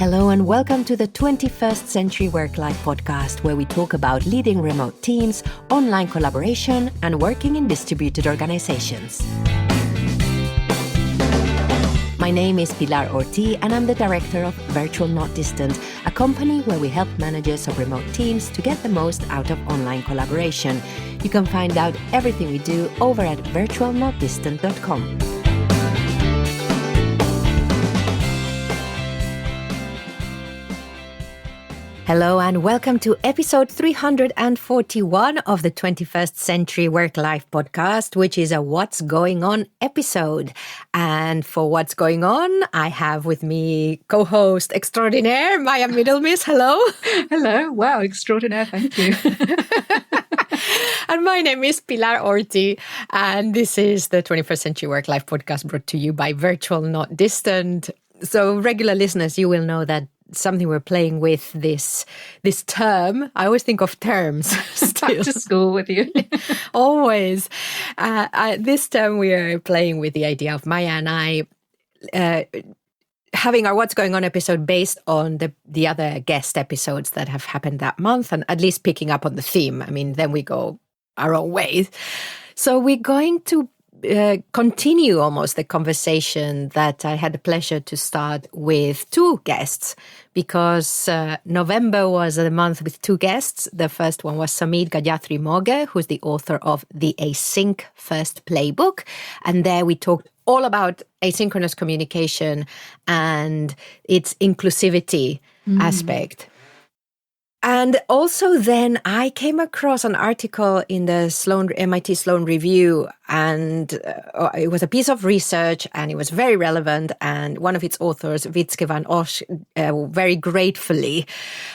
Hello and welcome to the 21st Century Work-Life podcast, where we talk about leading remote teams, online collaboration, and working in distributed organizations. My name is Pilar and I'm the director of Virtual Not Distant, a company where we help managers of remote teams to get the most out of online collaboration. You can find out everything we do over at virtualnotdistant.com. Hello and welcome to episode 341 of the 21st Century Work-Life podcast, which is a What's Going On episode. And for What's Going On, I have with me co-host extraordinaire, Maya Middlemiss. Hello. Hello. Wow, extraordinaire. Thank you. And my name is Pilar Orti, and this is the 21st Century Work-Life podcast brought to you by Virtual Not Distant. So regular listeners, you will know that something we're playing with this term. I always think of terms still. Back to school with you. Always. This term we are playing with the idea of Maya and I having our What's Going On episode based on the other guest episodes that have happened that month, and at least picking up on the theme. I mean, then we go our own ways. So we're going to continue almost the conversation that I had the pleasure to start with two guests, because November was a month with two guests. The first one was Samit Gayatri-Moge, who's the author of the Async First Playbook. And there we talked all about asynchronous communication and its inclusivity aspect. And also then I came across an article in the MIT Sloan Review, and it was a piece of research and it was very relevant. And one of its authors, Witske van Osch, very gratefully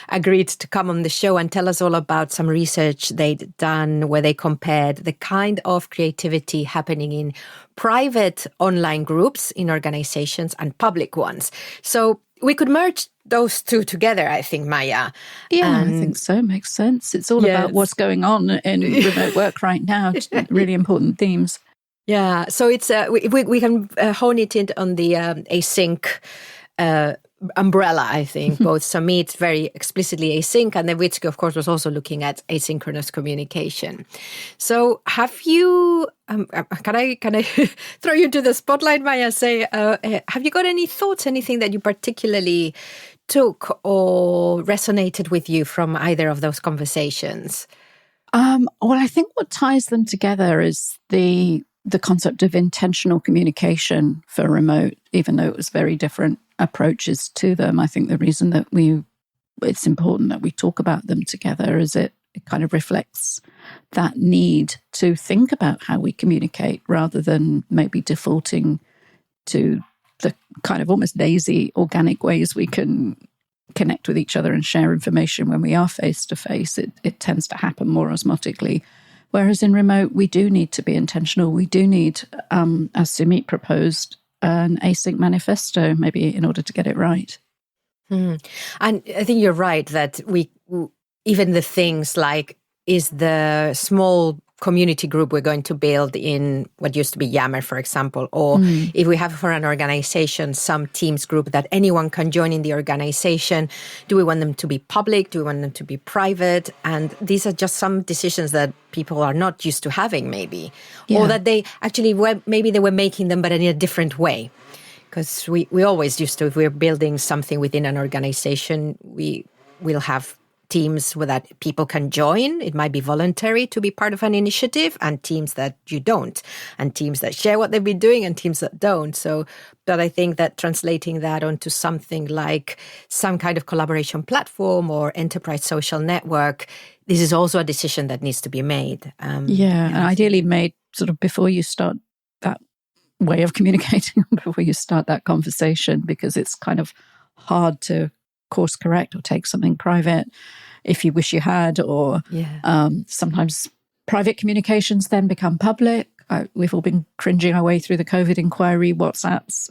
agreed to come on the show and tell us all about some research they'd done where they compared the kind of creativity happening in private online groups in organizations and public ones. So we could merge those two together, I think, Maya. Yeah, I think so. Makes sense. It's all about what's going on in remote work right now. Really important themes. Yeah, so it's we can hone it in on the async umbrella, I think. Both Samit very explicitly async, and then Witske, of course, was also looking at asynchronous communication. So have you, can I throw you into the spotlight, Maya? Say, have you got any thoughts, anything that you particularly took or resonated with you from either of those conversations? Well, I think what ties them together is the concept of intentional communication for remote, even though it was very different approaches to them. I think the reason that it's important that we talk about them together is it kind of reflects that need to think about how we communicate rather than maybe defaulting to the kind of almost lazy organic ways we can connect with each other and share information when we are face to face. It tends to happen more osmotically. Whereas in remote, we do need to be intentional. We do need, as Sumit proposed, an async manifesto, maybe in order to get it right. And I think you're right that even the things like, is the small community group we're going to build in what used to be Yammer, for example, or if we have for an organization some Teams group that anyone can join in the organization, do we want them to be public? Do we want them to be private? And these are just some decisions that people are not used to having, maybe, or that they actually maybe they were making them, but in a different way. Because we always used to, if we're building something within an organization, we will have teams where that people can join. It might be voluntary to be part of an initiative, and teams that you don't, and teams that share what they've been doing and teams that don't. So, but I think that translating that onto something like some kind of collaboration platform or enterprise social network, this is also a decision that needs to be made. And ideally made sort of before you start that way of communicating, before you start that conversation, because it's kind of hard to course correct or take something private if you wish you had, or sometimes private communications then become public. We've all been cringing our way through the COVID inquiry, WhatsApps,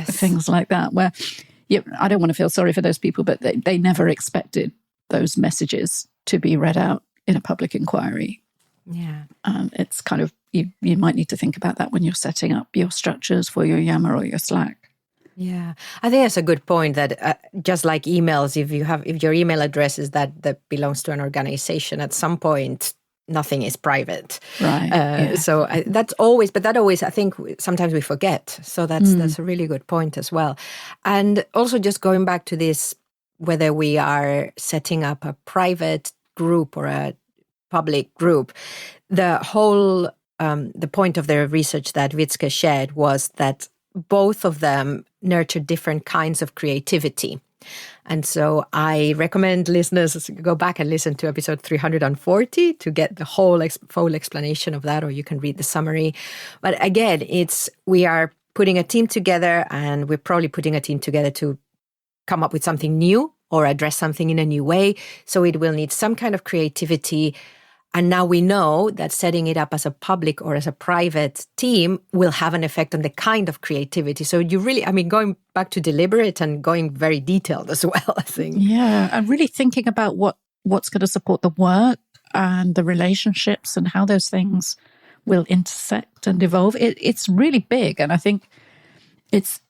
things like that, where I don't want to feel sorry for those people, but they never expected those messages to be read out in a public inquiry. Yeah. It's kind of, you might need to think about that when you're setting up your structures for your Yammer or your Slack. Yeah, I think that's a good point. That just like emails, if your email address is that belongs to an organization, at some point nothing is private. Right. So that's always, but that always, I think sometimes we forget. So that's a really good point as well. And also just going back to this, whether we are setting up a private group or a public group, the whole the point of the research that Witzke shared was that both of them nurture different kinds of creativity. And so I recommend listeners go back and listen to episode 340 to get the whole full explanation of that, or you can read the summary. But again, we are putting a team together, and we're probably putting a team together to come up with something new or address something in a new way. So it will need some kind of creativity. And now we know that setting it up as a public or as a private team will have an effect on the kind of creativity. So you really, going back to deliberate and going very detailed as well, I think. Yeah, and really thinking about what's going to support the work and the relationships and how those things will intersect and evolve. It's really big. And I think it's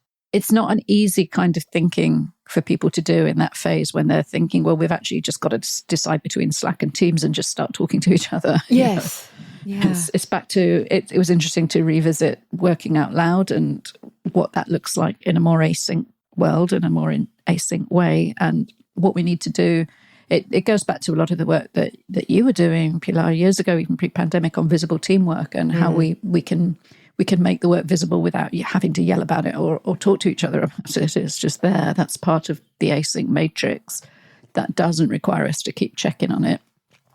not an easy kind of thinking for people to do in that phase when they're thinking, well, we've actually just got to decide between Slack and Teams and just start talking to each other. Yes. Yeah. It's back to, it was interesting to revisit working out loud and what that looks like in a more async world, in a more async way, and what we need to do. It goes back to a lot of the work that you were doing, Pilar, years ago, even pre-pandemic, on visible teamwork and how we can make the work visible without having to yell about it or talk to each other about it. It's just there. That's part of the async matrix. That doesn't require us to keep checking on it.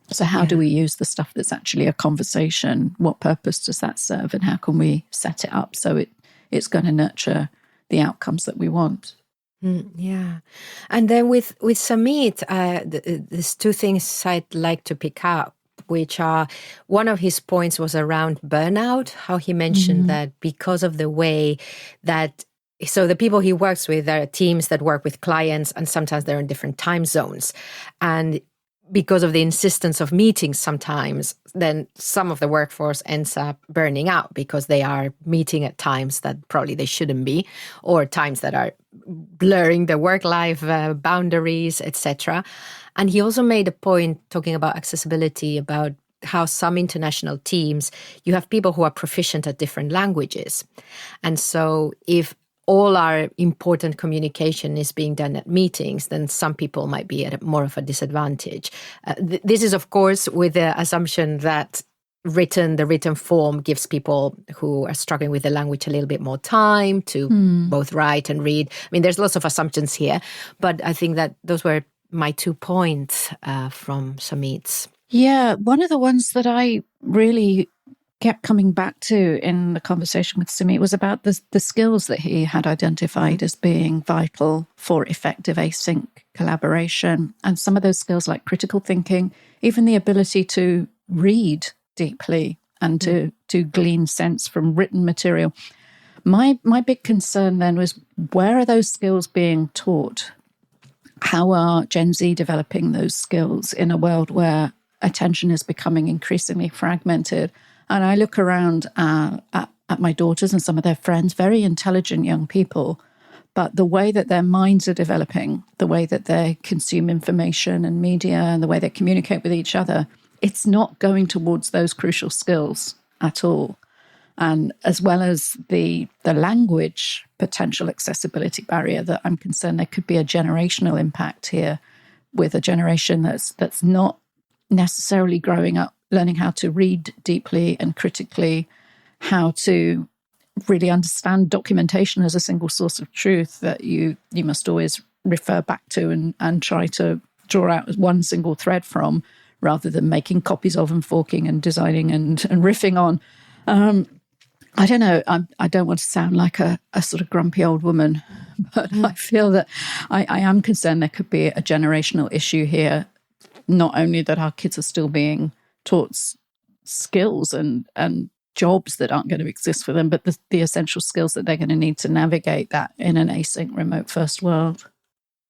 So how do we use the stuff that's actually a conversation? What purpose does that serve? And how can we set it up so it's going to nurture the outcomes that we want? Yeah. And then with Samit, there's two things I'd like to pick up, which are, one of his points was around burnout, how he mentioned that because of the way that, so the people he works with are teams that work with clients, and sometimes they're in different time zones. And because of the insistence of meetings sometimes, then some of the workforce ends up burning out because they are meeting at times that probably they shouldn't be, or times that are blurring the work-life boundaries, etc. And he also made a point talking about accessibility, about how some international teams, you have people who are proficient at different languages. And so if all our important communication is being done at meetings, then some people might be at more of a disadvantage. This is, of course, with the assumption that the written form gives people who are struggling with the language a little bit more time to both write and read. There's lots of assumptions here, but I think that those were my 2 points from Samit's. Yeah, one of the ones that I really kept coming back to in the conversation with Samit was about the skills that he had identified as being vital for effective async collaboration. And some of those skills like critical thinking, even the ability to read deeply and to glean sense from written material. My big concern then was, where are those skills being taught? How are Gen Z developing those skills in a world where attention is becoming increasingly fragmented? And I look around at my daughters and some of their friends, very intelligent young people, but the way that their minds are developing, the way that they consume information and media, and the way they communicate with each other, it's not going towards those crucial skills at all. And as well as the language potential accessibility barrier, that I'm concerned there could be a generational impact here, with a generation that's not necessarily growing up learning how to read deeply and critically, how to really understand documentation as a single source of truth that you must always refer back to and try to draw out one single thread from, rather than making copies of and forking and designing and riffing on. I don't know, I don't want to sound like a sort of grumpy old woman, but I feel that I am concerned there could be a generational issue here, not only that our kids are still being taught skills and jobs that aren't going to exist for them, but the essential skills that they're going to need to navigate that in an async remote first world.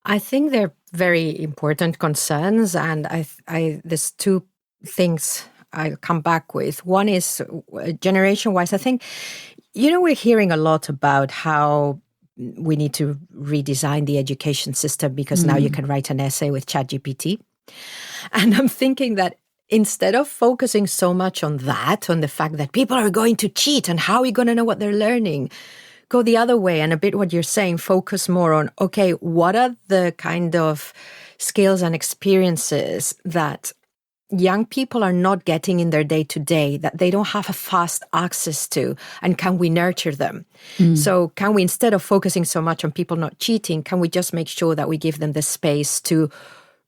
I think they're very important concerns, and there's 2 things I'll come back with. One is generation-wise. I think, we're hearing a lot about how we need to redesign the education system because now you can write an essay with ChatGPT. And I'm thinking that instead of focusing so much on that, on the fact that people are going to cheat and how are we going to know what they're learning, go the other way and a bit what you're saying, focus more on, okay, what are the kind of skills and experiences that young people are not getting in their day-to-day, that they don't have a fast access to, and can we nurture them? So can we, instead of focusing so much on people not cheating, can we just make sure that we give them the space to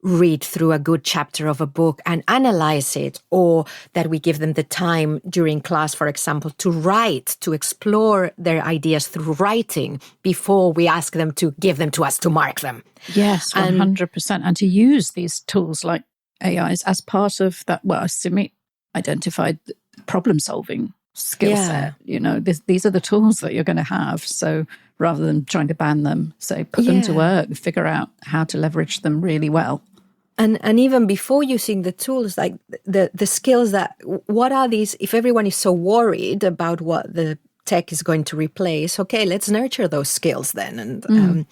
read through a good chapter of a book and analyze it, or that we give them the time during class, for example, to write, to explore their ideas through writing before we ask them to give them to us to mark them. Yes, 100%. And to use these tools like AIs as part of that, well, a semi-identified problem-solving skill set. You know, these are the tools that you're going to have. So rather than trying to ban them, say, put them to work, figure out how to leverage them really well. And even before using the tools, like the skills that, what are these, if everyone is so worried about what the tech is going to replace, okay, let's nurture those skills then. And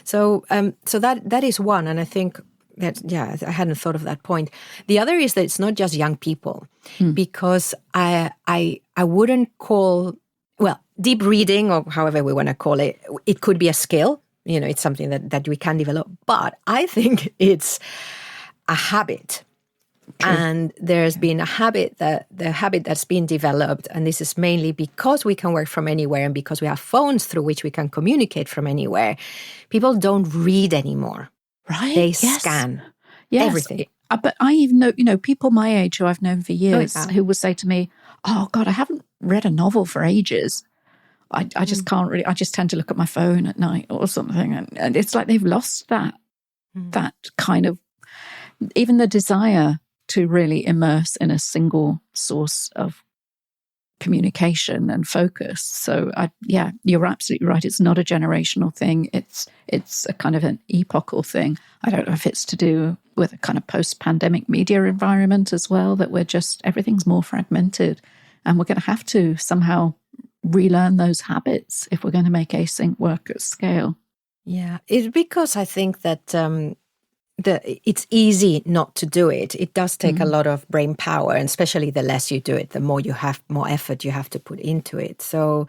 so that is one. And I think that, I hadn't thought of that point. The other is that it's not just young people, because I wouldn't call, well, deep reading, or however we want to call it, it could be a skill. You know, it's something that we can develop. But I think it's a habit. True. And there's been the habit that's been developed, and this is mainly because we can work from anywhere and because we have phones through which we can communicate from anywhere. People don't read anymore. Right. They scan everything. But I even know, people my age who I've known for years who will say to me, oh God, I haven't read a novel for ages. I just can't really, I just tend to look at my phone at night or something. And it's like they've lost that kind of, even the desire to really immerse in a single source of communication and focus. So you're absolutely right. It's not a generational thing. It's a kind of an epochal thing. I don't know if it's to do with a kind of post-pandemic media environment as well, that everything's more fragmented, and we're going to have to somehow relearn those habits if we're going to make async work at scale. Yeah, it's because I think that it's easy not to do it. It does take a lot of brain power, and especially the less you do it, the more effort you have to put into it. So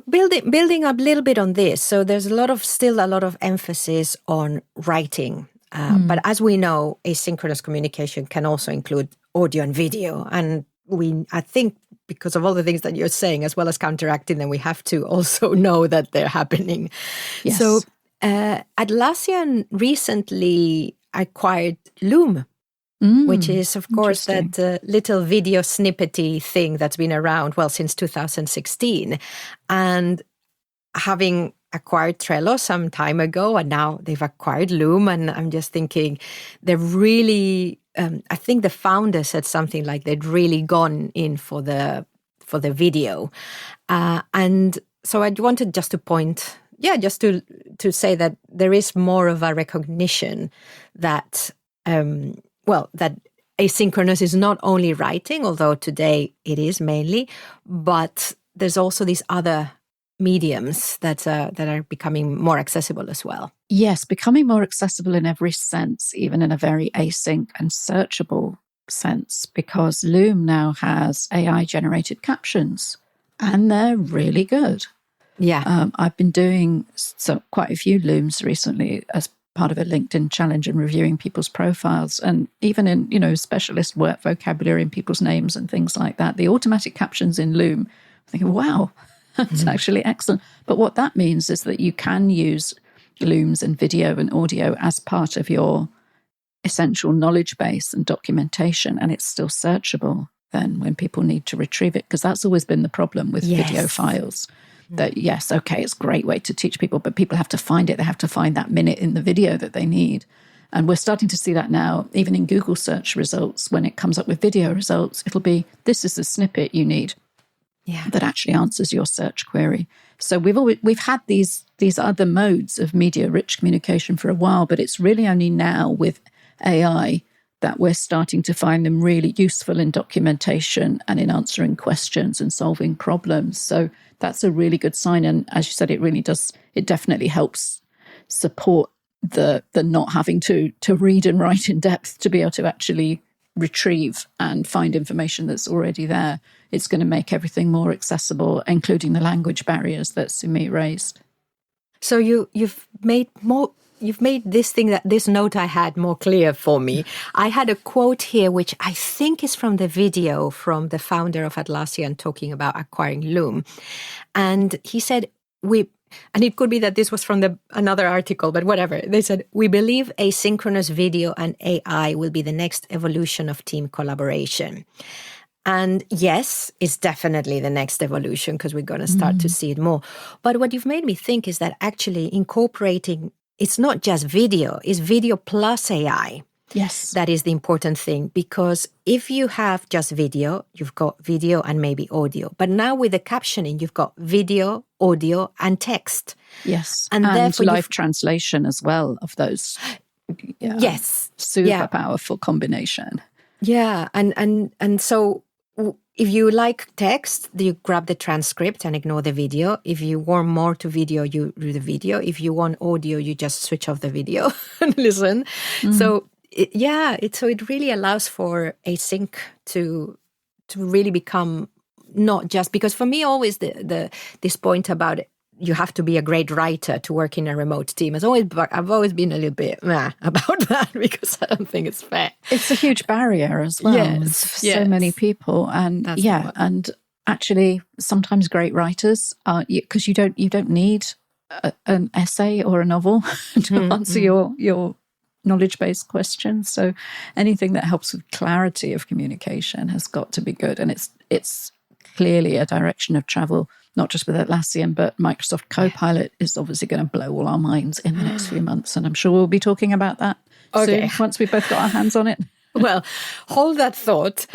building up a little bit on this. So there's still a lot of emphasis on writing, but as we know, asynchronous communication can also include audio and video, and I think, because of all the things that you're saying, as well as counteracting them, we have to also know that they're happening. Yes. So Atlassian recently acquired Loom, which is, of course, that little video snippety thing that's been around, since 2016. And having acquired Trello some time ago, and now they've acquired Loom, and I'm just thinking they're really, I think the founder said something like they'd really gone in for the video. And so I wanted just to point... just to say that there is more of a recognition that, that asynchronous is not only writing, although today it is mainly, but there's also these other mediums that are becoming more accessible as well. Yes, becoming more accessible in every sense, even in a very async and searchable sense, because Loom now has AI-generated captions, and they're really good. Yeah, I've been doing quite a few Looms recently as part of a LinkedIn challenge and reviewing people's profiles, and even in specialist work vocabulary and people's names and things like that. The automatic captions in Loom, I'm thinking, wow, that's actually excellent. But what that means is that you can use Looms and video and audio as part of your essential knowledge base and documentation, and it's still searchable then when people need to retrieve it, because that's always been the problem with video files. That, yes, okay, it's a great way to teach people, but people have to find it. They have to find that minute in the video that they need. And we're starting to see that now, even in Google search results. When it comes up with video results, it'll be, this is the snippet you need that actually answers your search query. So we've had these other modes of media-rich communication for a while, but it's really only now with AI that we're starting to find them really useful in documentation and in answering questions and solving problems. So that's a really good sign. And as you said, it definitely helps support the not having to read and write in depth to be able to actually retrieve and find information that's already there. It's going to make everything more accessible, including the language barriers that Sumit raised. So you've made this note I had more clear for me. I had a quote here, which I think is from the video from the founder of Atlassian talking about acquiring Loom. And he said, and it could be that this was from another article, but whatever. They said, we believe asynchronous video and AI will be the next evolution of team collaboration. And yes, it's definitely the next evolution because we're going to start to see it more. But what you've made me think is that actually incorporating, it's not just video, it's video plus AI. Yes. That is the important thing, because if you have just video, you've got video and maybe audio. But now with the captioning, you've got video, audio, and text. Yes. And therefore live translation as well of those. Yeah, yes. Super powerful combination. Yeah. And so if you like text, you grab the transcript and ignore the video. If you want more to video, you do the video. If you want audio, you just switch off the video and listen. So it really allows for async to really become not just, because for me always this point about you have to be a great writer to work in a remote team. I've always been a little bit about that because I don't think it's fair. It's a huge barrier as well. Yes, so many people, and and actually sometimes great writers are, because you don't need an essay or a novel to answer your knowledge-based questions. So anything that helps with clarity of communication has got to be good, and it's clearly a direction of travel. Not just with Atlassian, but Microsoft Copilot is obviously going to blow all our minds in the next few months. And I'm sure we'll be talking about that soon, once we've both got our hands on it. Well, hold that thought.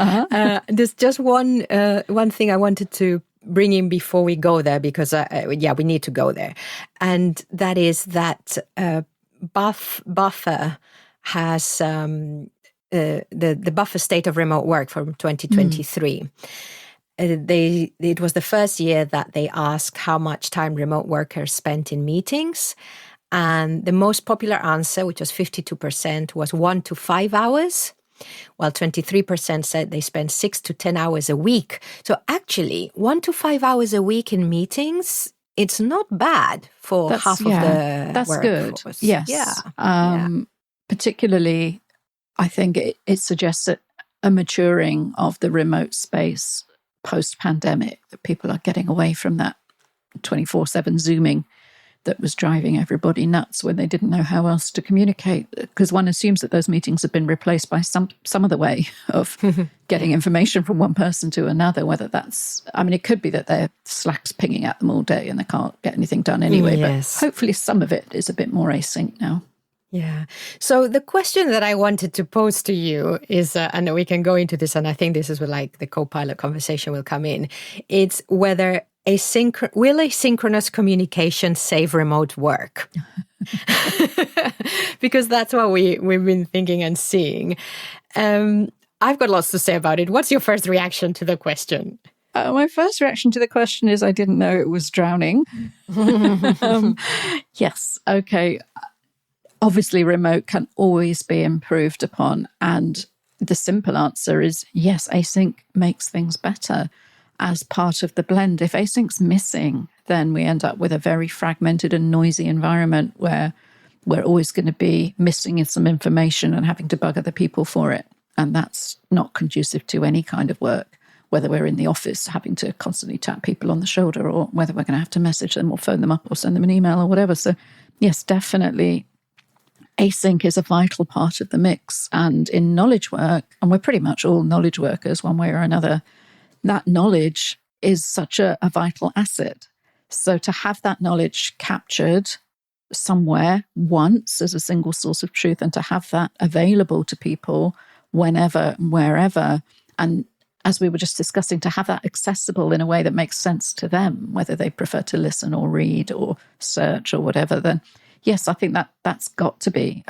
There's just one thing I wanted to bring in before we go there, because, we need to go there. And that is that Buffer has the Buffer State of Remote Work from 2023. It was the first year that they asked how much time remote workers spent in meetings. And the most popular answer, which was 52%, was 1 to 5 hours, while 23% said they spent 6 to 10 hours a week. So actually, 1 to 5 hours a week in meetings, it's not bad for half of the That's workforce. Good. Yes. Particularly, I think it suggests a maturing of the remote space post-pandemic, that people are getting away from that 24/7 Zooming that was driving everybody nuts when they didn't know how else to communicate, because one assumes that those meetings have been replaced by some other way of getting information from one person to another, whether that's, it could be that their Slack's pinging at them all day and they can't get anything done anyway, but hopefully some of it is a bit more async now. Yeah. So the question that I wanted to pose to you is, and we can go into this, and I think this is where the Copilot conversation will come in. It's whether will asynchronous communication save remote work? Because that's what we've been thinking and seeing. I've got lots to say about it. What's your first reaction to the question? My first reaction to the question is I didn't know it was drowning. Yes. Okay. Obviously, remote can always be improved upon. And the simple answer is yes, async makes things better as part of the blend. If async's missing, then we end up with a very fragmented and noisy environment where we're always going to be missing some information and having to bug other people for it. And that's not conducive to any kind of work, whether we're in the office having to constantly tap people on the shoulder, or whether we're going to have to message them or phone them up or send them an email or whatever. So yes, definitely async is a vital part of the mix. And in knowledge work, and we're pretty much all knowledge workers one way or another, that knowledge is such a vital asset. So to have that knowledge captured somewhere once as a single source of truth, and to have that available to people whenever and wherever, and as we were just discussing, to have that accessible in a way that makes sense to them, whether they prefer to listen or read or search or whatever, then yes, I think that's got to be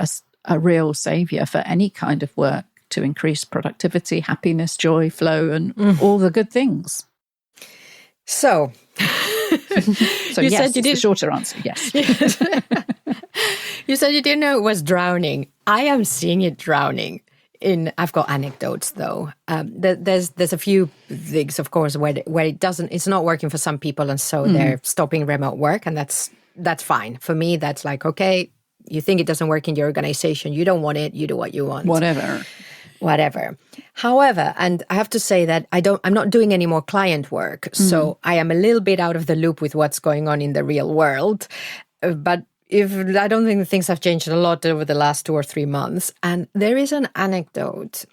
a real savior for any kind of work to increase productivity, happiness, joy, flow, and all the good things. So, so you yes, said you it's did the shorter answer. Yes. You said you didn't know it was drowning. I am seeing it drowning. I've got anecdotes though. There's a few things, of course, where it's not working for some people, and so they're stopping remote work, and that's fine. For me, that's like, okay, you think it doesn't work in your organization, you don't want it, you do what you want. Whatever. However, and I have to say that I'm not doing any more client work, so I am a little bit out of the loop with what's going on in the real world. But I don't think things have changed a lot over the last 2 or 3 months. And there is an anecdote.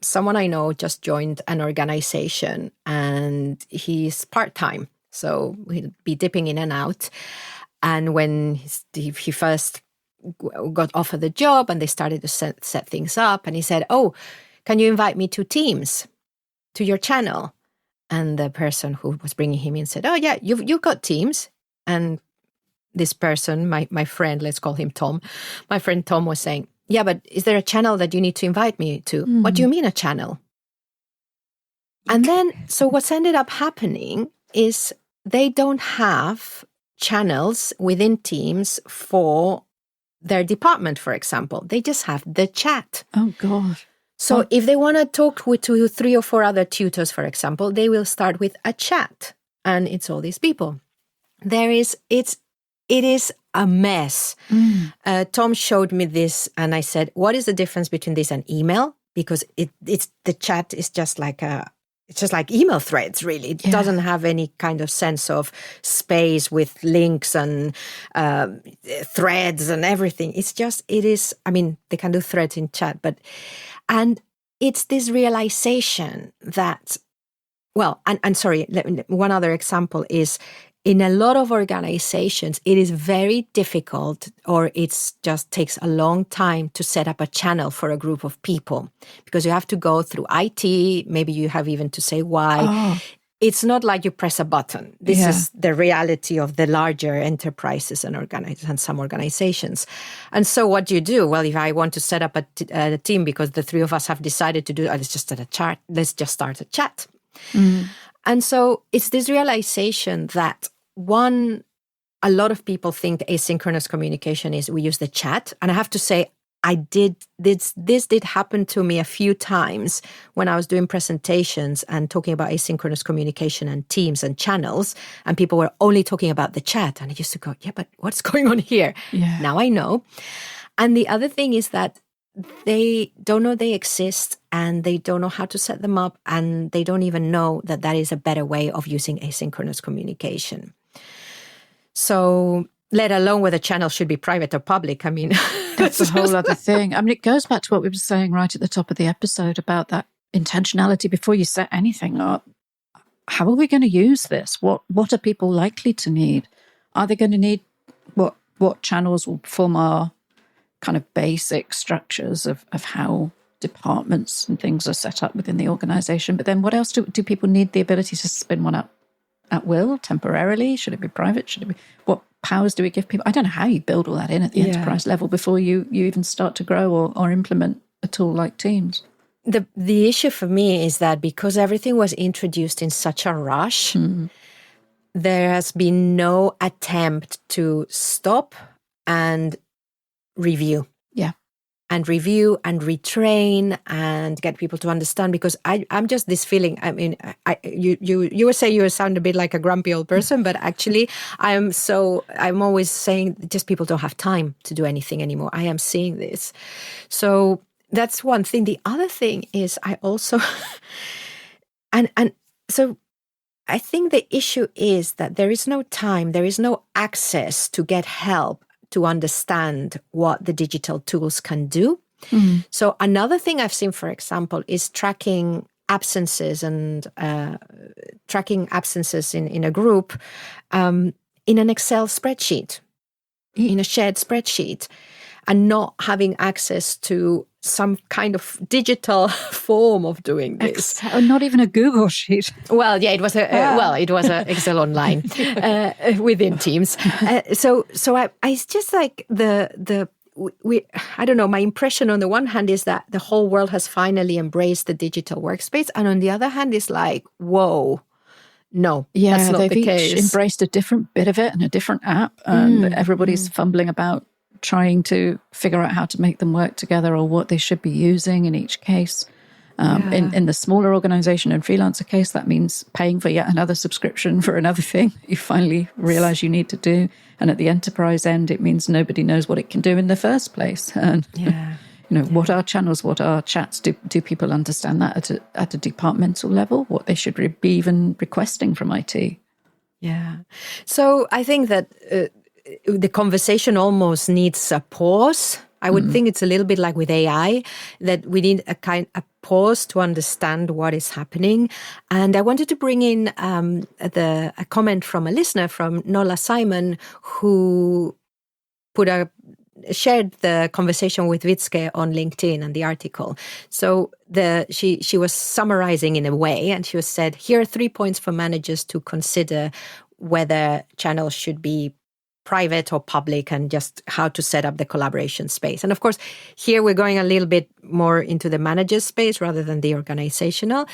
Someone I know just joined an organization, and he's part-time, so he'll be dipping in and out. And when he first got offered the job and they started to set things up, and he said, "Oh, can you invite me to Teams, to your channel?" And the person who was bringing him in said, "Oh yeah, you've got Teams." And this person, my friend, let's call him Tom, my friend Tom was saying, "Yeah, but is there a channel that you need to invite me to?" "What do you mean a channel?" And then, so what's ended up happening is they don't have channels within Teams for their department, for example. They just have the chat. Oh, God. So if they want to talk to 3 or 4 other tutors, for example, they will start with a chat, and it's all these people. It is a mess. Tom showed me this, and I said, "What is the difference between this and email?" Because it's the chat is just like it's just like email threads, really. It doesn't have any kind of sense of space with links and threads and everything. I mean, they can do threads in chat, and it's this realization that, well, and sorry, one other example is, in a lot of organizations, it is very difficult, or it just takes a long time to set up a channel for a group of people, because you have to go through IT. Maybe you have even to say why. It's not like you press a button. This is the reality of the larger enterprises and some organizations. And so what do you do? Well, if I want to set up a team because the 3 of us have decided to do, let's just start a chat. And so it's this realization that, one, a lot of people think asynchronous communication is we use the chat. And I have to say, this did happen to me a few times when I was doing presentations and talking about asynchronous communication and teams and channels, and people were only talking about the chat. And I used to go, yeah, but what's going on here? Yeah. Now I know. And the other thing is that they don't know they exist, and they don't know how to set them up, and they don't even know that is a better way of using asynchronous communication. So, let alone whether channel should be private or public. I mean, that's a whole other thing. I mean, it goes back to what we were saying right at the top of the episode about that intentionality before you set anything up. How are we going to use this? What are people likely to need? Are they going to need what channels will form our kind of basic structures of how departments and things are set up within the organization? But then what else do people need the ability to spin one up at will, temporarily? Should it be private? Should it be, what powers do we give people? I don't know how you build all that in at the enterprise level before you even start to grow or implement a tool like Teams. The issue for me is that because everything was introduced in such a rush, there has been no attempt to stop and review. And review and retrain and get people to understand, because I'm just this feeling. I mean, you would say you sound a bit like a grumpy old person, but actually I'm always saying just people don't have time to do anything anymore. I am seeing this. So that's one thing. The other thing is I also, and so I think the issue is that there is no time, there is no access to get help to understand what the digital tools can do. So another thing I've seen, for example, is tracking absences and tracking absences in a group in an Excel spreadsheet, in a shared spreadsheet, and not having access to some kind of digital form of doing this. Not even a Google sheet. Well, yeah, it was a Excel online within Teams. So it's just like I don't know, my impression on the one hand is that the whole world has finally embraced the digital workspace. And on the other hand, it's like, whoa, no, that's not they've the each case. embraced a different bit of it and a different app. And everybody's fumbling about trying to figure out how to make them work together or what they should be using in each case. In the smaller organization and freelancer case, that means paying for yet another subscription for another thing you finally realize you need to do. And at the enterprise end, it means nobody knows what it can do in the first place. And what are channels, what are chats? Do people understand that at a departmental level, what they should be even requesting from IT? Yeah. So I think that the conversation almost needs a pause. I would think it's a little bit like with AI, that we need a pause to understand what is happening. And I wanted to bring in a comment from a listener, from Nola Simon, who shared the conversation with Witzke on LinkedIn and the article. So she was summarizing in a way, and she said, here are 3 points for managers to consider whether channels should be private or public, and just how to set up the collaboration space. And of course, here we're going a little bit more into the manager's space rather than the organizational.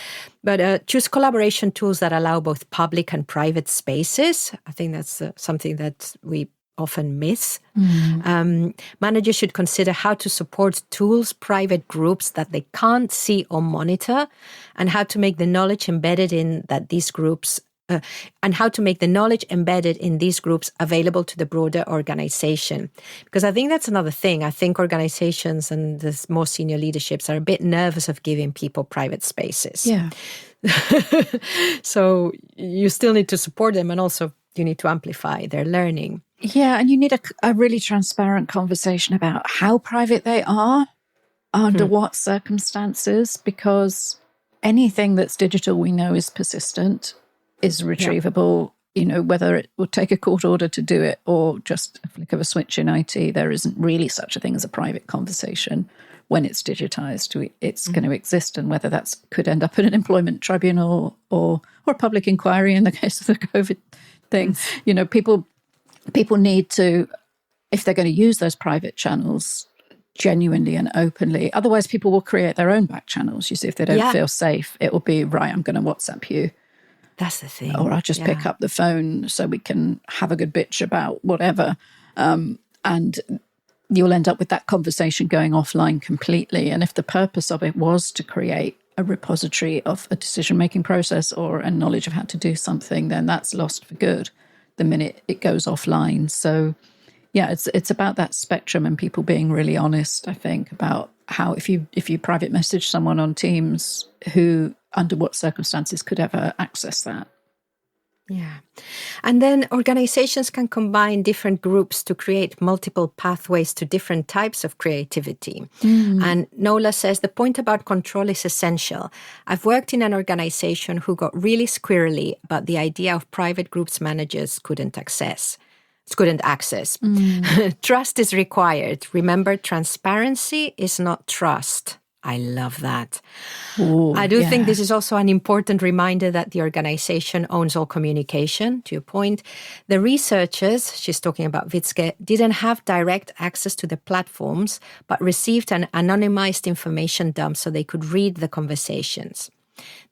But choose collaboration tools that allow both public and private spaces. I think that's something that we often miss. Managers should consider how to support tools, private groups that they can't see or monitor, and how to make the knowledge embedded in these groups available to the broader organization. Because I think that's another thing. I think organizations and the more senior leaderships are a bit nervous of giving people private spaces. Yeah. So you still need to support them, and also you need to amplify their learning. Yeah, and you need a really transparent conversation about how private they are, under what circumstances, because anything that's digital we know is persistent, is retrievable, whether it will take a court order to do it or just a flick of a switch in IT. There isn't really such a thing as a private conversation when it's digitized. It's going to exist, and whether that could end up in an employment tribunal or a public inquiry in the case of the COVID thing. People need to, if they're going to use those private channels, genuinely and openly. Otherwise, people will create their own back channels. You see, if they don't feel safe, it will be, right, I'm going to WhatsApp you. That's the thing. Or I'll just pick up the phone so we can have a good bitch about whatever. And you'll end up with that conversation going offline completely. And if the purpose of it was to create a repository of a decision-making process or a knowledge of how to do something, then that's lost for good the minute it goes offline. So yeah, it's about that spectrum and people being really honest, I think, about how if you private message someone on Teams, who under what circumstances could ever access that. Yeah. And then organizations can combine different groups to create multiple pathways to different types of creativity. And Nola says the point about control is essential. I've worked in an organization who got really squirrely about the idea of private groups managers couldn't access. Trust is required. Remember, transparency is not trust. I love that. Ooh, I do think this is also an important reminder that the organization owns all communication, to your point. The researchers, she's talking about Witzke, didn't have direct access to the platforms, but received an anonymized information dump so they could read the conversations.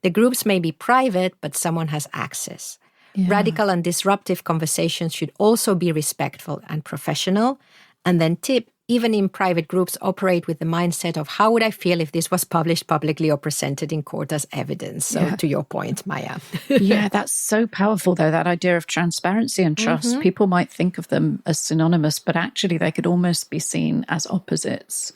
The groups may be private, but someone has access. Yeah. Radical and disruptive conversations should also be respectful and professional. And then tip, even in private groups, operate with the mindset of how would I feel if this was published publicly or presented in court as evidence. So to your point, Maya. Yeah, that's so powerful, though, that idea of transparency and trust. People might think of them as synonymous, but actually they could almost be seen as opposites.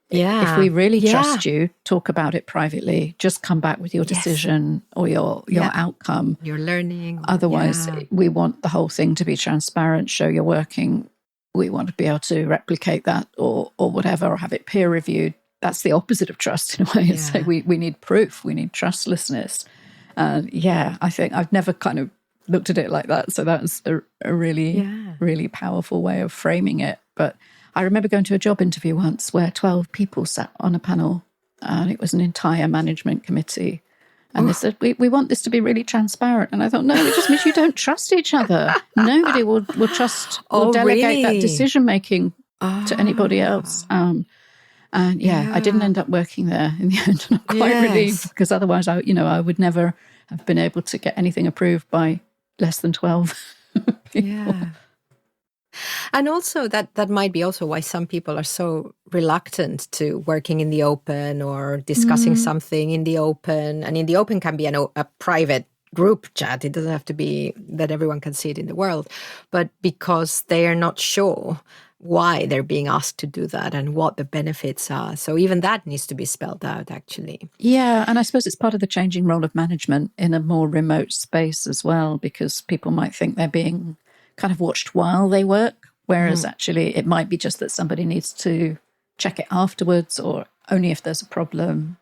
Yeah. If we really trust you, talk about it privately. Just come back with your decision or your outcome. Your learning. Otherwise, we want the whole thing to be transparent, show you're working. We want to be able to replicate that or whatever, or have it peer reviewed. That's the opposite of trust in a way. It's like we need proof. We need trustlessness. I think I've never kind of looked at it like that. So that's a really, really powerful way of framing it. But I remember going to a job interview once where 12 people sat on a panel, and it was an entire management committee. And they said, we want this to be really transparent. And I thought, no, it just means you don't trust each other. Nobody will trust or delegate that decision-making to anybody else. And I didn't end up working there in the end. And I'm quite relieved, because otherwise, I would never have been able to get anything approved by less than 12 people. Yeah. And also that might be also why some people are so reluctant to working in the open or discussing something in the open. And in the open can be a private group chat. It doesn't have to be that everyone can see it in the world, but because they are not sure why they're being asked to do that and what the benefits are. So even that needs to be spelled out, actually. Yeah, and I suppose it's part of the changing role of management in a more remote space as well, because people might think they're being kind of watched while they work, whereas actually it might be just that somebody needs to check it afterwards, or only if there's a problem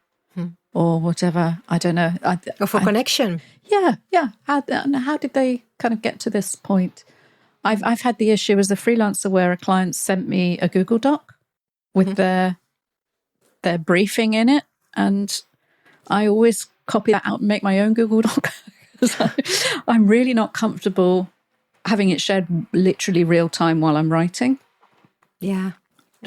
or whatever. I don't know. Or for connection. Yeah. How did they kind of get to this point? I've had the issue as a freelancer where a client sent me a Google Doc with their briefing in it, and I always copy that out and make my own Google Doc. I'm really not comfortable having it shared literally real time while I'm writing. Yeah.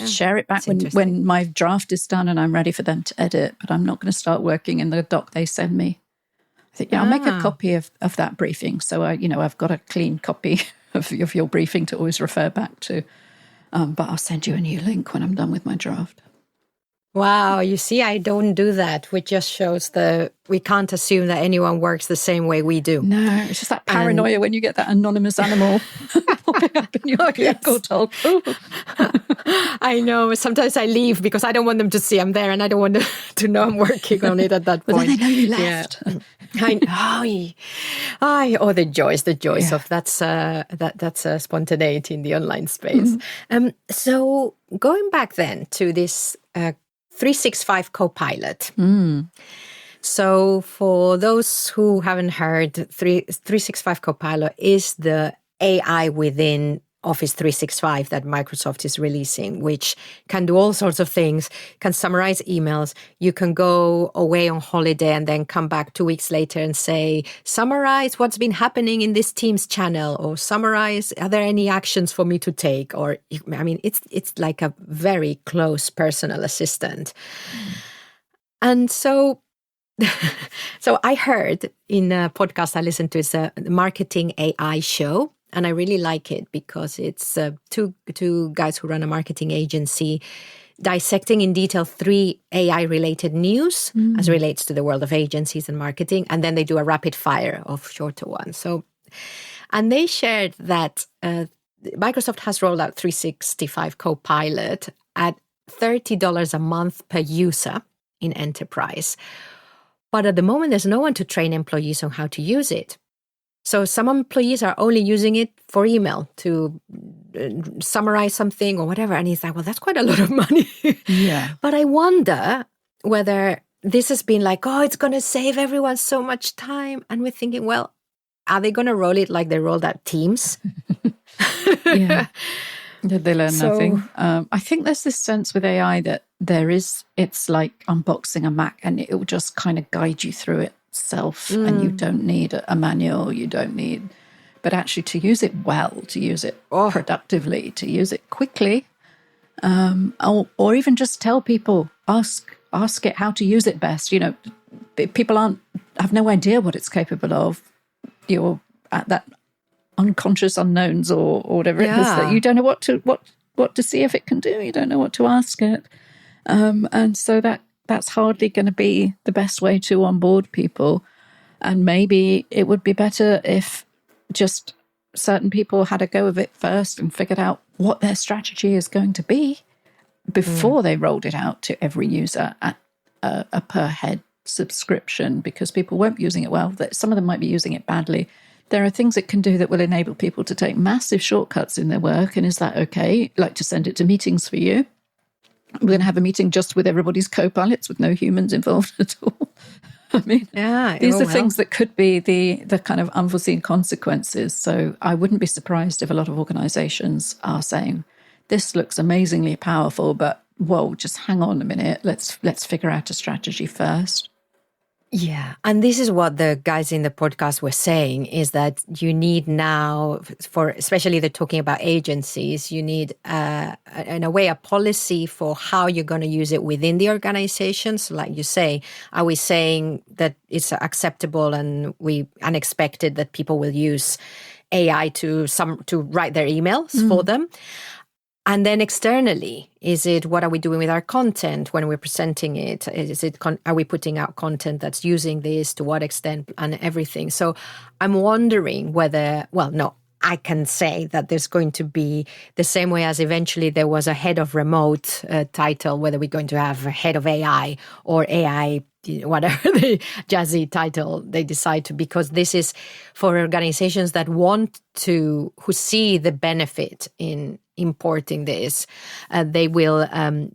Share it back when my draft is done and I'm ready for them to edit, but I'm not going to start working in the doc they send me. I think, I'll make a copy of that briefing. So I've got a clean copy of your briefing to always refer back to. But I'll send you a new link when I'm done with my draft. Wow, you see, I don't do that, which just shows we can't assume that anyone works the same way we do. No, it's just that paranoia when you get that anonymous animal popping up in your Google Doc. I know. Sometimes I leave because I don't want them to see I'm there, and I don't want them to know I'm working on it at that point. But then they know you left. Yeah. The joys of that's spontaneity in the online space. So going back then to this 365 Copilot. So for those who haven't heard, 365 Copilot is the AI within Office 365 that Microsoft is releasing, which can do all sorts of things, can summarize emails. You can go away on holiday and then come back 2 weeks later and say, summarize what's been happening in this Teams channel, or summarize, are there any actions for me to take? Or, it's like a very close personal assistant. And so I heard in a podcast I listened to, it's a marketing AI show. And I really like it because it's two guys who run a marketing agency dissecting in detail 3 AI-related news as relates to the world of agencies and marketing. And then they do a rapid fire of shorter ones. And they shared that Microsoft has rolled out 365 Copilot at $30 a month per user in enterprise. But at the moment, there's no one to train employees on how to use it. So some employees are only using it for email to summarize something or whatever. And he's like, well, that's quite a lot of money. Yeah. But I wonder whether this has been like, it's going to save everyone so much time. And we're thinking, well, are they going to roll it like they rolled out Teams? Yeah. Did they learn nothing? I think there's this sense with AI that it's like unboxing a Mac, and it will just kind of guide you through it self, and you don't need a manual, but actually to use it well, to use it productively, to use it quickly, or even just tell people, ask it how to use it best. People have no idea what it's capable of. You're at that unconscious unknowns or whatever it is that you don't know what to see if it can do. You don't know what to ask it, and so that's hardly going to be the best way to onboard people. And maybe it would be better if just certain people had a go of it first and figured out what their strategy is going to be before they rolled it out to every user at a per head subscription, because people won't be using it well. Some of them might be using it badly. There are things it can do that will enable people to take massive shortcuts in their work. And is that okay? Like to send it to meetings for you. We're going to have a meeting just with everybody's co-pilots with no humans involved at all. I mean, these are things that could be the kind of unforeseen consequences. So I wouldn't be surprised if a lot of organizations are saying, this looks amazingly powerful, but whoa, just hang on a minute. Let's figure out a strategy first. Yeah. And this is what the guys in the podcast were saying, is that you need now, for especially they're talking about agencies, you need, in a way, a policy for how you're going to use it within the organization. So like you say, are we saying that it's acceptable and we unexpected that people will use AI to write their emails for them? And then externally, what are we doing with our content when we're presenting it? Are we putting out content that's using this, to what extent, and everything? So I'm wondering whether, I can say that there's going to be the same way as eventually there was a head of remote title, whether we're going to have a head of AI or AI, whatever the jazzy title they decide to, because this is for organizations that who see the benefit in importing this. They will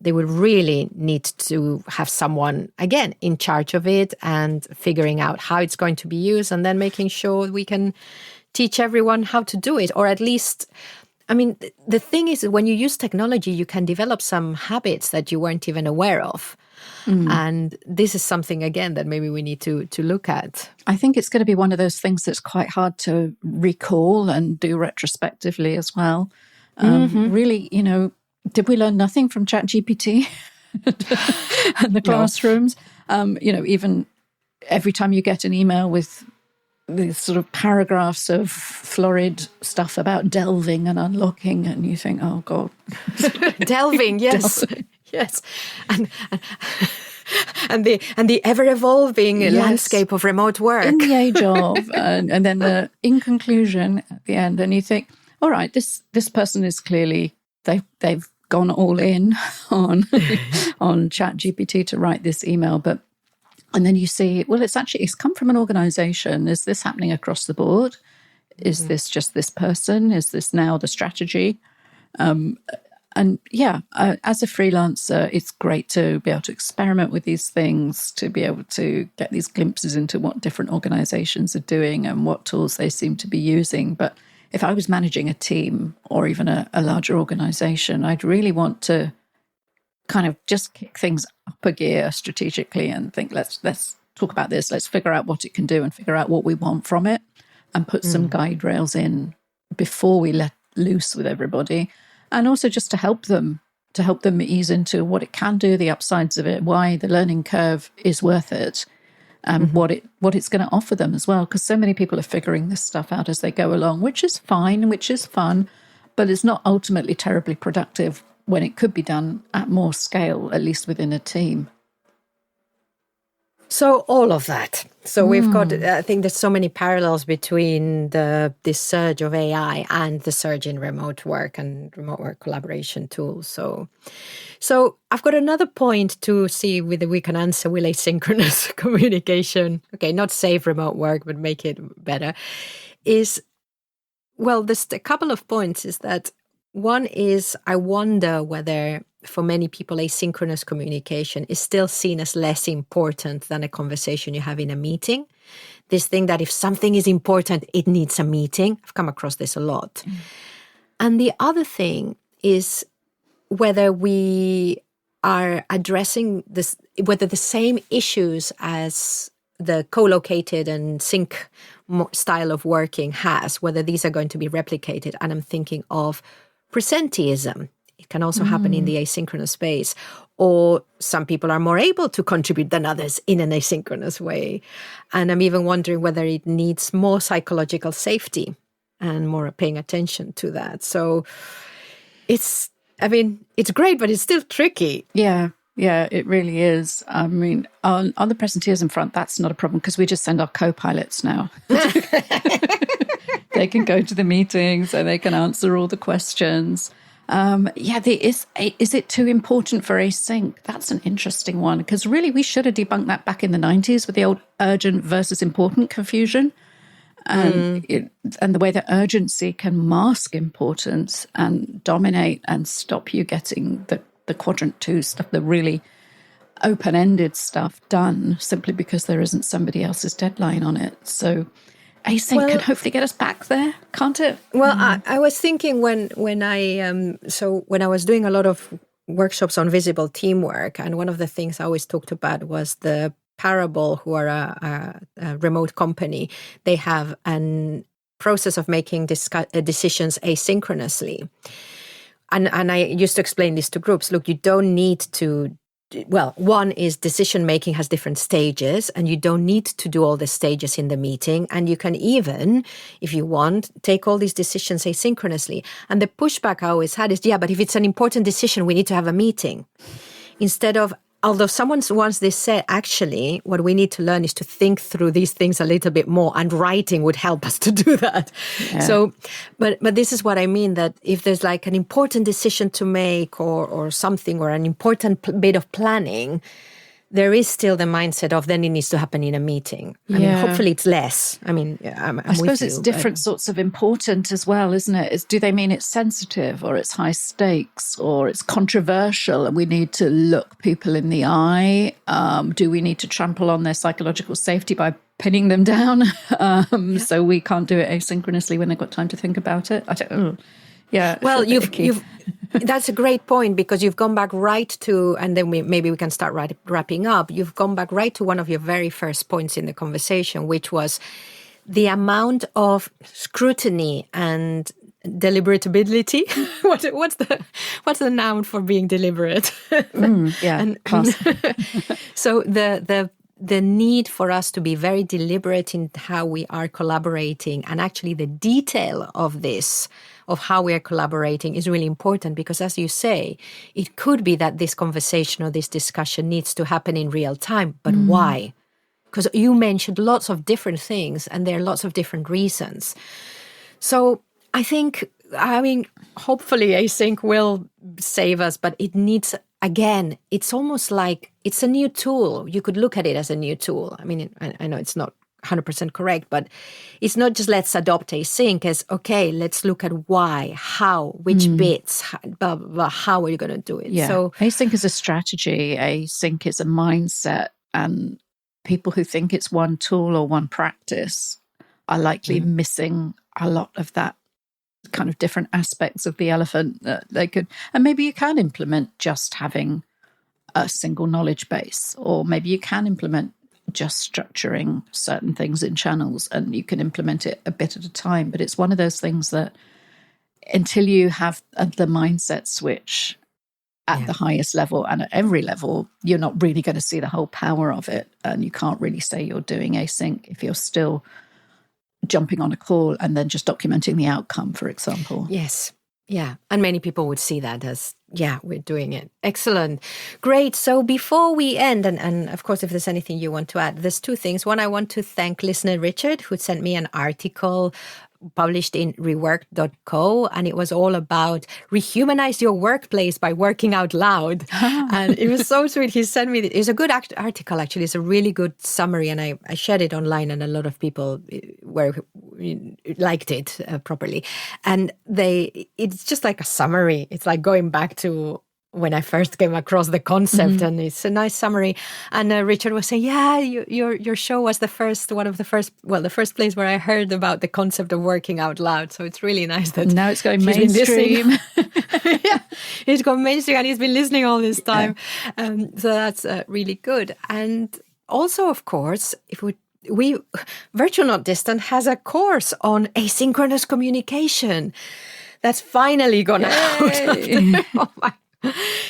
really need to have someone, again, in charge of it and figuring out how it's going to be used, and then making sure we can teach everyone how to do it. Or at least, I mean, the thing is, when you use technology, you can develop some habits that you weren't even aware of. And this is something, again, that maybe we need to look at. I think it's going to be one of those things that's quite hard to recall and do retrospectively as well. Really, did we learn nothing from ChatGPT and the classrooms? Even every time you get an email with these sort of paragraphs of florid stuff about delving and unlocking, and you think, oh, God. Delving, yes. Delving. Yes. And the ever-evolving landscape of remote work. In the age of, and then in conclusion at the end, and you think, all right, this person is clearly, they've gone all in on ChatGPT to write this email, and then you see, well, it's come from an organization. Is this happening across the board? Is this just this person? Is this now the strategy? As a freelancer, it's great to be able to experiment with these things, to be able to get these glimpses into what different organizations are doing and what tools they seem to be using. But if I was managing a team or even a larger organization, I'd really want to kind of just kick things up a gear strategically and think, let's talk about this. Let's figure out what it can do and figure out what we want from it, and put some guide rails in before we let loose with everybody. And also just to help them ease into what it can do, the upsides of it, why the learning curve is worth it, and what it's going to offer them as well. Because so many people are figuring this stuff out as they go along, which is fine, which is fun, but it's not ultimately terribly productive when it could be done at more scale, at least within a team. So all of that. So we've got, I think there's so many parallels between this surge of AI and the surge in remote work and remote work collaboration tools. So I've got another point to see whether we can answer, will asynchronous communication, not save remote work, but make it better, there's a couple of points. Is that one is, I wonder whether for many people, asynchronous communication is still seen as less important than a conversation you have in a meeting. This thing that if something is important, it needs a meeting. I've come across this a lot. And the other thing is whether we are addressing this, whether the same issues as the co-located and sync style of working has, whether these are going to be replicated. And I'm thinking of presenteeism. It can also happen in the asynchronous space, or some people are more able to contribute than others in an asynchronous way. And I'm even wondering whether it needs more psychological safety and more paying attention to that. So it's great, but it's still tricky. Yeah, it really is. I mean, on the presenteeism front, that's not a problem because we just send our co-pilots now. They can go to the meetings and they can answer all the questions. Is it too important for async? That's an interesting one, because really we should have debunked that back in the 90s with the old urgent versus important confusion. And the way that urgency can mask importance and dominate and stop you getting the quadrant 2 stuff, the really open-ended stuff done simply because there isn't somebody else's deadline on it. So async can hopefully get us back there, can't it? Well, I was thinking when I was doing a lot of workshops on visible teamwork, and one of the things I always talked about was the Parable, who are a remote company, they have a process of making decisions asynchronously. And I used to explain this to groups. Look, you don't need to. Well, one is decision making has different stages, and you don't need to do all the stages in the meeting. And you can even, if you want, take all these decisions asynchronously. And the pushback I always had is, yeah, but if it's an important decision, we need to have a meeting. Instead of, although someone once they said, actually, what we need to learn is to think through these things a little bit more, and writing would help us to do that. Yeah. So, but this is what I mean, that if there's like an important decision to make or something, or an important bit of planning, there is still the mindset of then it needs to happen in a meeting. I mean, hopefully it's less. I mean, I suppose it's different sorts of important as well, isn't it? Do they mean it's sensitive, or it's high stakes, or it's controversial and we need to look people in the eye? Do we need to trample on their psychological safety by pinning them down so we can't do it asynchronously when they've got time to think about it? I don't know. Yeah. Well, you've that's a great point, because you've gone back right to, and then maybe we can start wrapping up. You've gone back right to one of your very first points in the conversation, which was the amount of scrutiny and deliberatability. What's the noun for being deliberate? So the need for us to be very deliberate in how we are collaborating, and actually the detail of this, of how we are collaborating, is really important, because as you say, it could be that this conversation or this discussion needs to happen in real time. But why? Because you mentioned lots of different things, and there are lots of different reasons. So I mean, hopefully async will save us, but it needs, again, it's almost like it's a new tool. You could look at it as a new tool. I mean, I know it's not 100% correct, but it's not just let's adopt async as, okay, let's look at why, how, which bits, blah, blah, blah, how are you going to do it? Yeah. So async is a strategy, async is a mindset, and people who think it's one tool or one practice are likely missing a lot of that kind of different aspects of the elephant that they could, and maybe you can implement just having a single knowledge base, or maybe you can implement just structuring certain things in channels, and you can implement it a bit at a time. But it's one of those things that until you have the mindset switch at the highest level and at every level, you're not really going to see the whole power of it. And you can't really say you're doing async if you're still jumping on a call and then just documenting the outcome, for example. Yes. Yeah. And many people would see that as, yeah, we're doing it. Excellent. Great. So before we end, and of course, if there's anything you want to add, there's two things. One, I want to thank listener Richard, who sent me an article published in rework.co, and it was all about rehumanize your workplace by working out loud. And it was so sweet. He sent me, it's a good article, actually. It's a really good summary, and I shared it online, and a lot of people liked it properly. And it's just like a summary. It's like going back to when I first came across the concept, and it's a nice summary. And Richard was saying, yeah, your show was the first place where I heard about the concept of working out loud. So it's really nice that now it's going mainstream. Yeah, it's gone mainstream, and he's been listening all this time. Yeah. So that's really good. And also, of course, if we Virtual Not Distant has a course on asynchronous communication that's finally gone out. Oh my.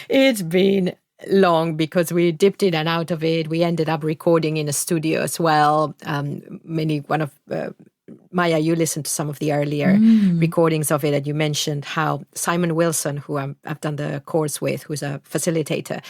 It's been long because we dipped in and out of it. We ended up recording in a studio as well. Maya, you listened to some of the earlier recordings of it, and you mentioned how Simon Wilson, who I've done the course with, who's a facilitator,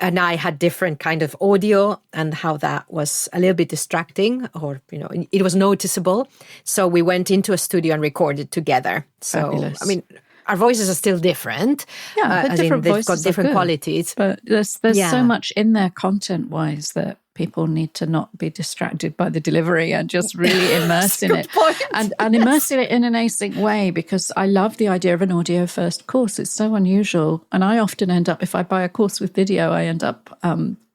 and I had different kind of audio, and how that was a little bit distracting, or, it was noticeable. So we went into a studio and recorded together. So, fabulous. I mean, our voices are still different. Yeah, they've got different qualities. But there's so much in there content-wise that people need to not be distracted by the delivery and just really immerse in it. And immerse in it in an async way, because I love the idea of an audio-first course. It's so unusual. And I often end up, if I buy a course with video, I end up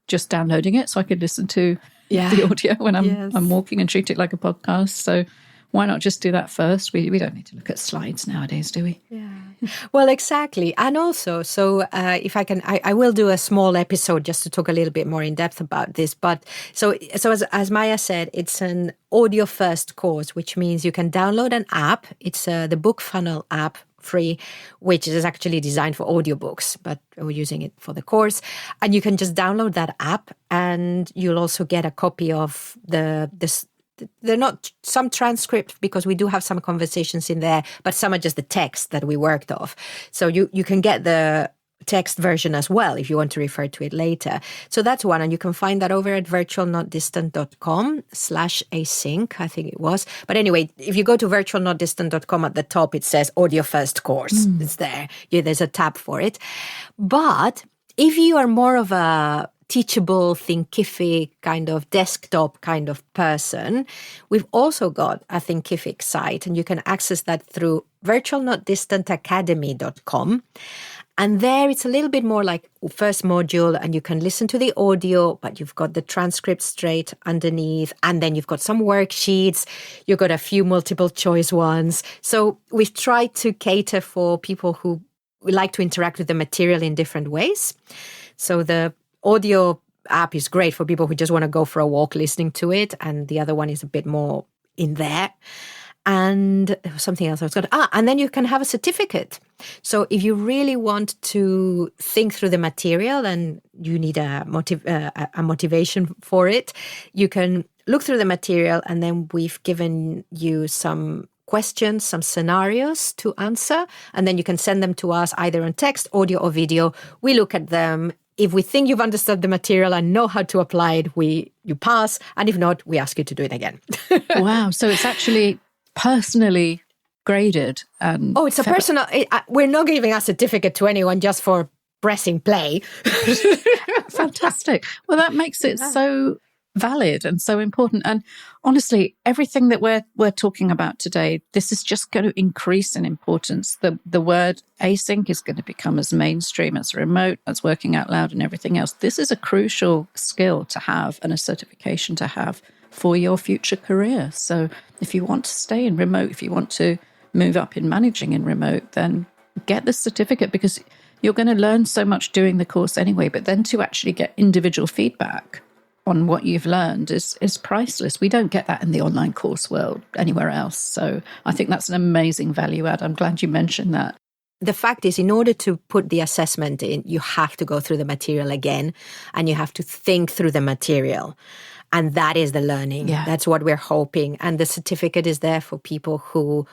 just downloading it so I can listen to the audio when I'm walking and treat it like a podcast. So why not just do that first? We don't need to look at slides nowadays, do we? Yeah. Well, exactly. And also, so if I can, I will do a small episode just to talk a little bit more in depth about this. But so as Maya said, it's an audio first course, which means you can download an app. It's the Book Funnel app, free, which is actually designed for audiobooks, but we're using it for the course. And you can just download that app, and you'll also get a copy of they're not some transcript, because we do have some conversations in there, but some are just the text that we worked off. So you can get the text version as well if you want to refer to it later. So that's one, and you can find that over at virtualnotdistant.com/async, I think it was. But anyway, if you go to virtualnotdistant.com, at the top it says audio first course. It's there. Yeah, there's a tab for it. But if you are more of a teachable, thinkific kind of desktop kind of person, we've also got a thinkific site, and you can access that through virtualnotdistantacademy.com. And there it's a little bit more like first module, and you can listen to the audio, but you've got the transcript straight underneath, and then you've got some worksheets, you've got a few multiple choice ones. So we've tried to cater for people who like to interact with the material in different ways. So the audio app is great for people who just want to go for a walk listening to it, and the other one is a bit more in there. And there was something else I was going to... and then you can have a certificate. So if you really want to think through the material and you need a motivation for it, you can look through the material, and then we've given you some questions, some scenarios to answer, and then you can send them to us either on text, audio, or video. We look at them. If we think you've understood the material and know how to apply it, you pass. And if not, we ask you to do it again. Wow. So it's actually personally graded. And it's a personal... we're not giving a certificate to anyone just for pressing play. Fantastic. Well, that makes it so valid and so important. And honestly, everything that we're talking about today, this is just going to increase in importance. The word async is going to become as mainstream as remote, as working out loud, and everything else. This is a crucial skill to have and a certification to have for your future career. So if you want to stay in remote, if you want to move up in managing in remote, then get this certificate, because you're going to learn so much doing the course anyway. But then to actually get individual feedback on what you've learned is priceless. We don't get that in the online course world anywhere else. So I think that's an amazing value add. I'm glad you mentioned that. The fact is, in order to put the assessment in, you have to go through the material again, and you have to think through the material. And that is the learning. Yeah. That's what we're hoping. And the certificate is there for people who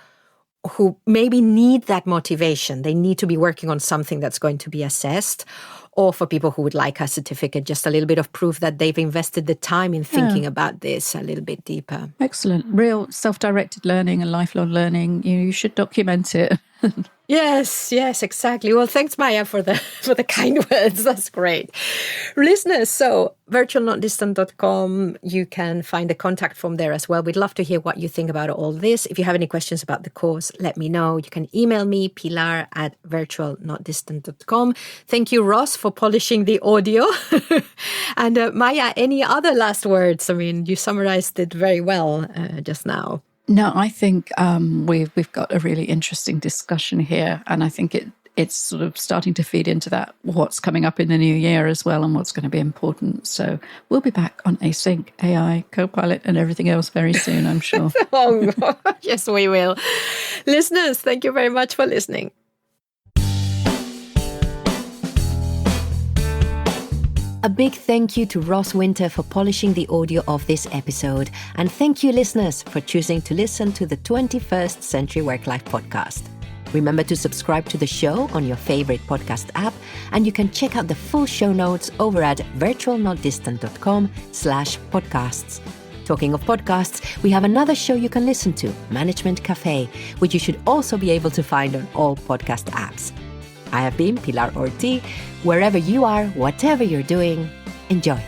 maybe need that motivation. They need to be working on something that's going to be assessed, or for people who would like a certificate, just a little bit of proof that they've invested the time in thinking about this a little bit deeper. Excellent. Real self-directed learning and lifelong learning. You should document it. Yes, exactly. Well, thanks, Maya, for the kind words. That's great. Listeners, so virtualnotdistant.com, you can find the contact form there as well. We'd love to hear what you think about all this. If you have any questions about the course, let me know. You can email me, Pilar at virtualnotdistant.com. Thank you, Ross, for polishing the audio. And Maya, any other last words? I mean, you summarized it very well just now. No, I think we've got a really interesting discussion here, and I think it's sort of starting to feed into that what's coming up in the new year as well, and what's going to be important. So we'll be back on Async, AI, Copilot, and everything else very soon, I'm sure. Yes, we will. Listeners, thank you very much for listening. A big thank you to Ross Winter for polishing the audio of this episode. And thank you, listeners, for choosing to listen to the 21st Century Work-Life podcast. Remember to subscribe to the show on your favorite podcast app, and you can check out the full show notes over at virtualnotdistant.com/podcasts. Talking of podcasts, we have another show you can listen to, Management Cafe, which you should also be able to find on all podcast apps. I have been Pilar Ortiz. Wherever you are, whatever you're doing, enjoy.